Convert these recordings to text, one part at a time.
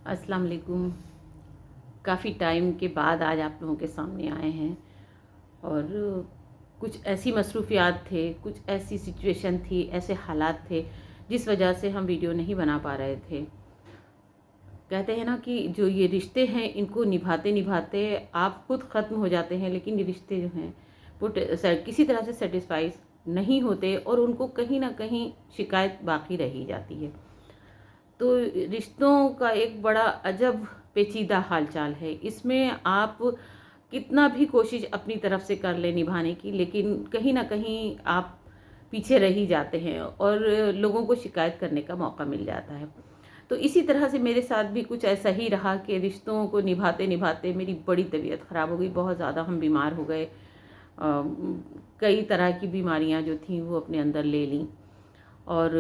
अस्सलाम वालेकुम। काफ़ी टाइम के बाद आज आप लोगों के सामने आए हैं और कुछ ऐसी मसरूफ़ियात थे, कुछ ऐसी सिचुएशन थी, ऐसे हालात थे जिस वजह से हम वीडियो नहीं बना पा रहे थे। कहते हैं ना कि जो ये रिश्ते हैं इनको निभाते निभाते आप खुद ख़त्म हो जाते हैं, लेकिन ये रिश्ते जो हैं वो किसी तरह से सेटिस्फाइज नहीं होते और उनको कहीं ना कहीं शिकायत बाकी रही जाती है। तो रिश्तों का एक बड़ा अजब पेचीदा हालचाल है। इसमें आप कितना भी कोशिश अपनी तरफ से कर लें निभाने की, लेकिन कहीं न कहीं आप पीछे रह ही जाते हैं और लोगों को शिकायत करने का मौका मिल जाता है। तो इसी तरह से मेरे साथ भी कुछ ऐसा ही रहा कि रिश्तों को निभाते-निभाते मेरी बड़ी तबीयत ख़राब हो गई, बहुत ज़्यादा हम बीमार हो गए। कई तरह की बीमारियाँ जो थीं वो अपने अंदर ले लीं। और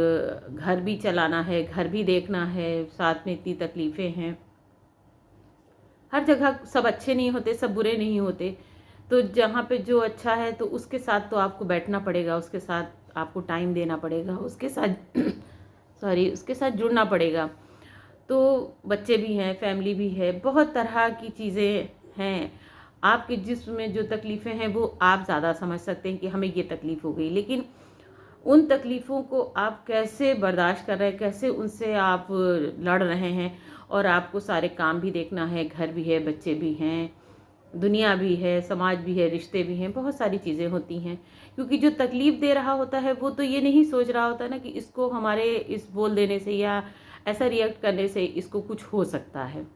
घर भी चलाना है, घर भी देखना है, साथ में इतनी तकलीफ़ें हैं। हर जगह सब अच्छे नहीं होते, सब बुरे नहीं होते। तो जहाँ पे जो अच्छा है तो उसके साथ तो आपको बैठना पड़ेगा, उसके साथ आपको टाइम देना पड़ेगा, उसके साथ उसके साथ जुड़ना पड़ेगा। तो बच्चे भी हैं, फैमिली भी है, बहुत तरह की चीज़ें हैं। आपके जिस्म में जो तकलीफ़ें हैं वो आप ज़्यादा समझ सकते हैं कि हमें ये तकलीफ़ हो गई। लेकिन उन तकलीफ़ों को आप कैसे बर्दाश्त कर रहे हैं, कैसे उनसे आप लड़ रहे हैं और आपको सारे काम भी देखना है, घर भी है, बच्चे भी हैं, दुनिया भी है, समाज भी है, रिश्ते भी हैं, बहुत सारी चीज़ें होती हैं। क्योंकि जो तकलीफ़ दे रहा होता है वो तो ये नहीं सोच रहा होता ना कि इसको हमारे इस बोल देने से या ऐसा रिएक्ट करने से इसको कुछ हो सकता है।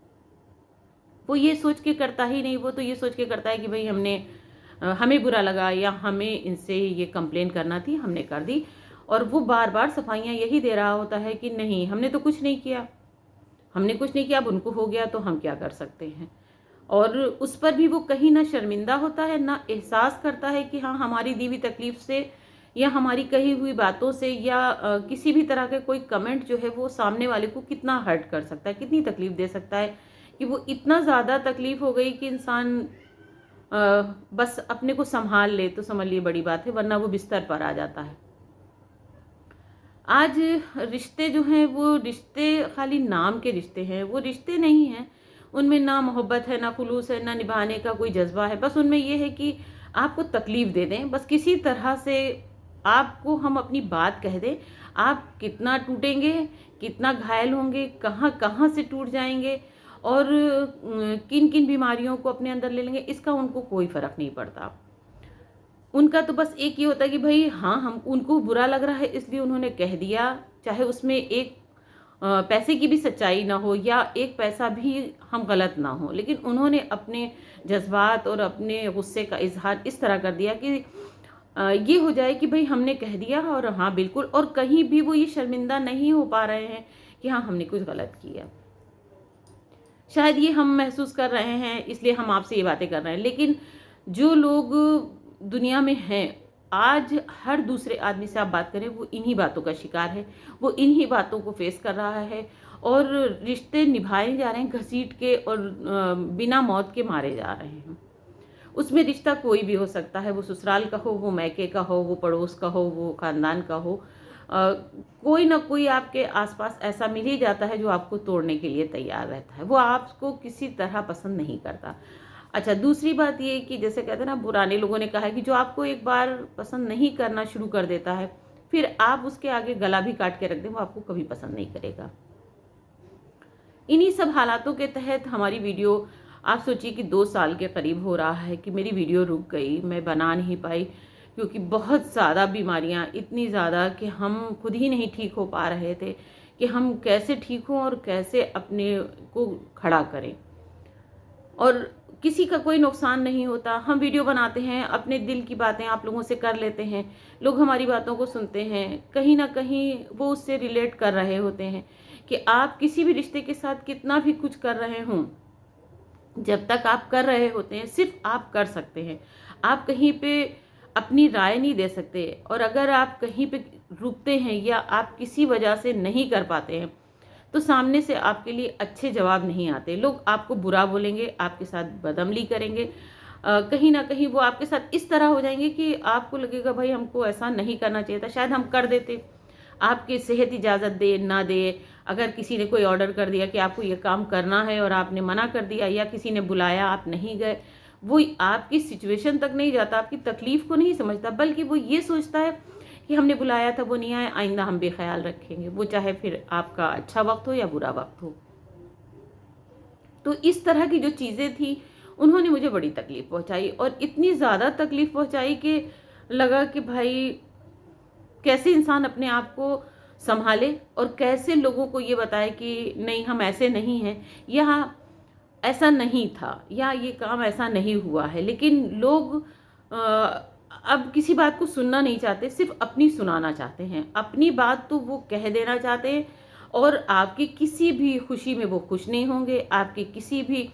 वो ये सोच के करता ही नहीं, वो तो ये सोच के करता है कि भई हमें बुरा लगा या हमें इनसे ये कंप्लेन करना थी, हमने कर दी। और वो बार-बार सफाइयाँ यही दे रहा होता है कि नहीं, हमने तो कुछ नहीं किया, हमने कुछ नहीं किया, अब उनको हो गया तो हम क्या कर सकते हैं। और उस पर भी वो कहीं ना शर्मिंदा होता है, ना एहसास करता है कि हाँ, हमारी दी हुई तकलीफ से या हमारी कही हुई बातों से या किसी भी तरह के कोई कमेंट जो है वो सामने वाले को कितना हर्ट कर सकता है, कितनी तकलीफ दे सकता है कि वो इतना ज़्यादा तकलीफ हो गई कि इंसान अ, बस अपने को संभाल ले तो समझ लिए बड़ी बात है, वरना वो बिस्तर पर आ जाता है। आज रिश्ते जो हैं वो रिश्ते खाली नाम के रिश्ते हैं, वो रिश्ते नहीं हैं। उनमें ना मोहब्बत है, ना खुलूस है, ना निभाने का कोई जज्बा है। बस उनमें ये है कि आपको तकलीफ दे दें, बस किसी तरह से आपको हम अपनी बात कह दें। आप कितना टूटेंगे, कितना घायल होंगे, कहाँ कहाँ से टूट जाएंगे और किन किन बीमारियों को अपने अंदर ले लेंगे, इसका उनको कोई फर्क नहीं पड़ता। उनका तो बस एक ये होता है कि भई हाँ, हम उनको बुरा लग रहा है इसलिए उन्होंने कह दिया, चाहे उसमें एक पैसे की भी सच्चाई ना हो या एक पैसा भी हम गलत ना हो। लेकिन उन्होंने अपने जज़्बात और अपने गुस्से का इज़हार इस तरह कर दिया कि ये हो जाए कि भई हमने कह दिया और हाँ, बिल्कुल, और कहीं भी वो ये शर्मिंदा नहीं हो पा रहे हैं कि हाँ, हमने कुछ गलत किया। शायद ये हम महसूस कर रहे हैं इसलिए हम आपसे ये बातें कर रहे हैं। लेकिन जो लोग दुनिया में हैं, आज हर दूसरे आदमी से आप बात करें वो इन्हीं बातों का शिकार है, वो इन्हीं बातों को फेस कर रहा है और रिश्ते निभाए जा रहे हैं घसीट के और बिना मौत के मारे जा रहे हैं। उसमें रिश्ता कोई भी हो सकता है, वो ससुराल का हो, वो मायके का हो, वो पड़ोस का हो, वो खानदान का हो। अ, कोई ना कोई आपके आसपास ऐसा मिल ही जाता है जो आपको तोड़ने के लिए तैयार रहता है, वो आपको किसी तरह पसंद नहीं करता। अच्छा, दूसरी बात ये कि जैसे कहते हैं ना, पुराने लोगों ने कहा है कि जो आपको एक बार पसंद नहीं करना शुरू कर देता है, फिर आप उसके आगे गला भी काट के रख दें, वो आपको कभी पसंद नहीं करेगा। इन्हीं सब हालातों के तहत हमारी वीडियो, आप सोचिए कि 2 साल के करीब हो रहा है कि मेरी वीडियो रुक गई, मैं बना नहीं पाई क्योंकि बहुत ज़्यादा बीमारियां, इतनी ज़्यादा कि हम खुद ही नहीं ठीक हो पा रहे थे कि हम कैसे ठीक हों और कैसे अपने को खड़ा करें। और किसी का कोई नुकसान नहीं होता, हम वीडियो बनाते हैं, अपने दिल की बातें आप लोगों से कर लेते हैं, लोग हमारी बातों को सुनते हैं, कहीं ना कहीं वो उससे रिलेट कर रहे होते हैं कि आप किसी भी रिश्ते के साथ कितना भी कुछ कर रहे हों, जब तक आप कर रहे होते हैं सिर्फ आप कर सकते हैं, आप कहीं पे अपनी राय नहीं दे सकते। और अगर आप कहीं पे रुकते हैं या आप किसी वजह से नहीं कर पाते हैं तो सामने से आपके लिए अच्छे जवाब नहीं आते, लोग आपको बुरा बोलेंगे, आपके साथ बदअमली करेंगे। कहीं ना कहीं वो आपके साथ इस तरह हो जाएंगे कि आपको लगेगा भाई हमको ऐसा नहीं करना चाहिए था, शायद हम कर देते, आपकी सेहत इजाज़त दे ना दे, अगर किसी ने कोई ऑर्डर कर दिया कि आपको ये काम करना है और आपने मना कर दिया, या किसी ने बुलाया आप नहीं गए, वो आपकी सिचुएशन तक नहीं जाता, आपकी तकलीफ़ को नहीं समझता, बल्कि वो ये सोचता है कि हमने बुलाया था, वो नहीं आए, आइंदा हम बेख्याल रखेंगे, वो चाहे फिर आपका अच्छा वक्त हो या बुरा वक्त हो। तो इस तरह की जो चीज़ें थी, उन्होंने मुझे बड़ी तकलीफ़ पहुंचाई, और इतनी ज़्यादा तकलीफ़ पहुंचाई कि लगा कि भाई कैसे इंसान अपने आप को संभाले और कैसे लोगों को ये बताए कि नहीं, हम ऐसे नहीं हैं, या ऐसा नहीं था, या ये काम ऐसा नहीं हुआ है। लेकिन लोग अब किसी बात को सुनना नहीं चाहते, सिर्फ अपनी सुनाना चाहते हैं, अपनी बात तो वो कह देना चाहते हैं, और आपकी किसी भी खुशी में वो खुश नहीं होंगे, आपके किसी भी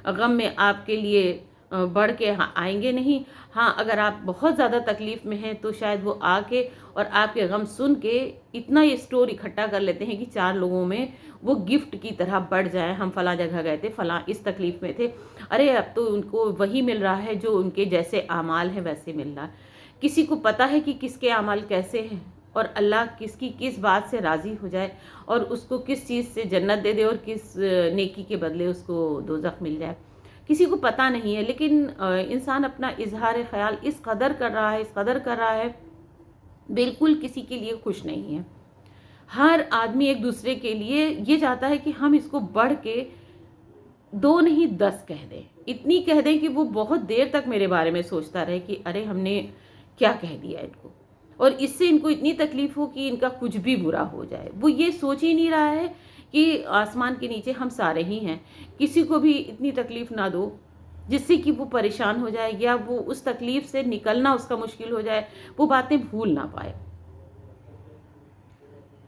गम में आपके लिए बढ़ के आएंगे नहीं। हाँ, अगर आप बहुत ज़्यादा तकलीफ़ में हैं तो शायद वो आके और आपके गम सुन के इतना ये स्टोर इकट्ठा कर लेते हैं कि 4 लोगों में वो गिफ्ट की तरह बढ़ जाए। हम फलां जगह गए थे, फलां इस तकलीफ़ में थे, अरे अब तो उनको वही मिल रहा है जो उनके जैसे आमाल हैं वैसे मिल रहा है। किसी को पता है कि किसके आमाल कैसे हैं, और अल्लाह किसकी किस बात से राज़ी हो जाए, और उसको किस चीज़ से जन्नत दे दे, और किस नेकी के बदले उसको दोज़ख मिल जाए, किसी को पता नहीं है। लेकिन इंसान अपना इजहार ख्याल इस कदर कर रहा है, इस कदर कर रहा है, बिल्कुल किसी के लिए खुश नहीं है। हर आदमी एक दूसरे के लिए ये चाहता है कि हम इसको बढ़ के 2 नहीं 10 कह दें, इतनी कह दें कि वो बहुत देर तक मेरे बारे में सोचता रहे कि अरे हमने क्या कह दिया इनको, और इससे इनको इतनी तकलीफ हो कि इनका कुछ भी बुरा हो जाए। वो ये सोच ही नहीं रहा है कि आसमान के नीचे हम सारे ही हैं, किसी को भी इतनी तकलीफ ना दो जिससे कि वो परेशान हो जाए, या वो उस तकलीफ से निकलना उसका मुश्किल हो जाए, वो बातें भूल ना पाए।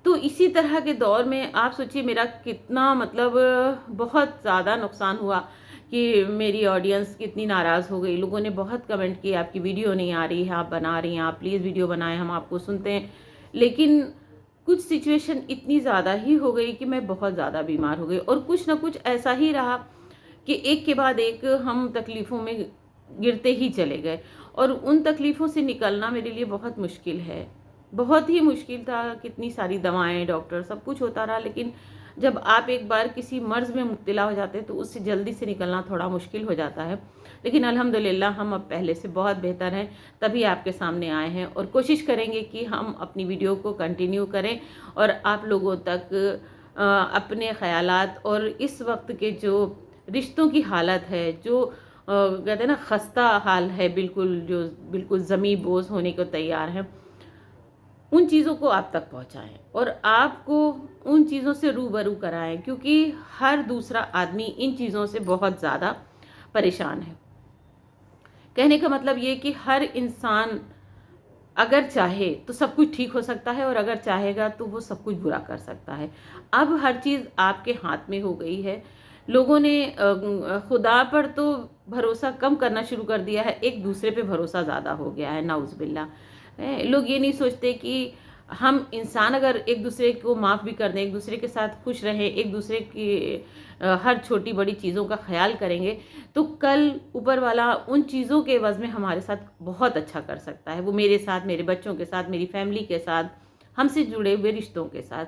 तो इसी तरह के दौर में आप सोचिए मेरा कितना मतलब बहुत ज़्यादा नुकसान हुआ कि मेरी ऑडियंस कितनी नाराज़ हो गई। लोगों ने बहुत कमेंट किए आपकी वीडियो नहीं आ रही है, आप बना रही हैं, आप प्लीज़ वीडियो बनाएं, हम आपको सुनते हैं। लेकिन कुछ सिचुएशन इतनी ज़्यादा ही हो गई कि मैं बहुत ज़्यादा बीमार हो गई, और कुछ ना कुछ ऐसा ही रहा कि एक के बाद एक हम तकलीफ़ों में गिरते ही चले गए, और उन तकलीफ़ों से निकलना मेरे लिए बहुत मुश्किल है, बहुत ही मुश्किल था। कितनी सारी दवाएं, डॉक्टर, सब कुछ होता रहा, लेकिन जब आप एक बार किसी मर्ज़ में मुब्तला हो जाते हैं तो उससे जल्दी से निकलना थोड़ा मुश्किल हो जाता है। लेकिन अल्हम्दुलिल्लाह हम अब पहले से बहुत बेहतर हैं, तभी आपके सामने आए हैं, और कोशिश करेंगे कि हम अपनी वीडियो को कंटिन्यू करें और आप लोगों तक अपने ख़यालात और इस वक्त के जो रिश्तों की हालत है, जो कहते हैं ना खस्ता हाल है, बिल्कुल जो बिल्कुल ज़मीं बोझ होने को तैयार है, उन चीज़ों को आप तक पहुंचाएं और आपको उन चीज़ों से रूबरू कराएं, क्योंकि हर दूसरा आदमी इन चीज़ों से बहुत ज़्यादा परेशान है। कहने का मतलब ये कि हर इंसान अगर चाहे तो सब कुछ ठीक हो सकता है, और अगर चाहेगा तो वो सब कुछ बुरा कर सकता है। अब हर चीज़ आपके हाथ में हो गई है। लोगों ने खुदा पर तो भरोसा कम करना शुरू कर दिया है, एक दूसरे पे भरोसा ज़्यादा हो गया है, नाउज़ुबिल्लाह। लोग ये नहीं सोचते कि हम इंसान अगर एक दूसरे को माफ़ भी कर दें, एक दूसरे के साथ खुश रहें, एक दूसरे की हर छोटी बड़ी चीज़ों का ख्याल करेंगे, तो कल ऊपर वाला उन चीज़ों के एवज़ में हमारे साथ बहुत अच्छा कर सकता है। वो मेरे साथ, मेरे बच्चों के साथ, मेरी फैमिली के साथ, हमसे जुड़े हुए रिश्तों के साथ,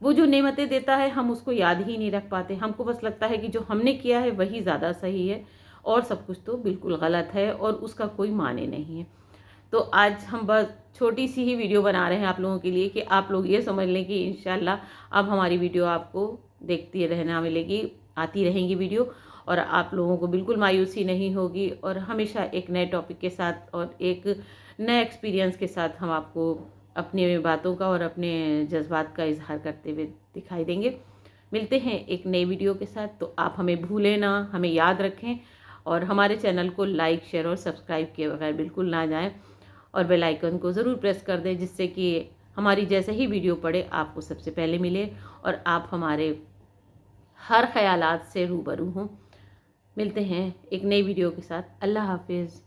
वो जो नेमतें देता है हम उसको याद ही नहीं रख पाते। हमको बस लगता है कि जो हमने किया है वही ज़्यादा सही है, और सब कुछ तो बिल्कुल गलत है और उसका कोई माने नहीं है। तो आज हम बस छोटी सी ही वीडियो बना रहे हैं आप लोगों के लिए कि आप लोग ये समझ लें कि इंशाल्लाह अब हमारी वीडियो आपको देखती रहना मिलेगी, आती रहेंगी वीडियो, और आप लोगों को बिल्कुल मायूसी नहीं होगी, और हमेशा एक नए टॉपिक के साथ और एक नए एक्सपीरियंस के साथ हम आपको अपने बातों का और अपने जज्बात का इजहार करते हुए दिखाई देंगे। मिलते हैं एक नई वीडियो के साथ। तो आप हमें भूलें ना, हमें याद रखें, और हमारे चैनल को लाइक, शेयर और सब्सक्राइब किए बगैर बिल्कुल ना जाएं, और बेल आइकन को ज़रूर प्रेस कर दें, जिससे कि हमारी जैसे ही वीडियो पड़े आपको सबसे पहले मिले और आप हमारे हर ख्यालात से रूबरू हों। मिलते हैं एक नई वीडियो के साथ। अल्लाह हाफिज़।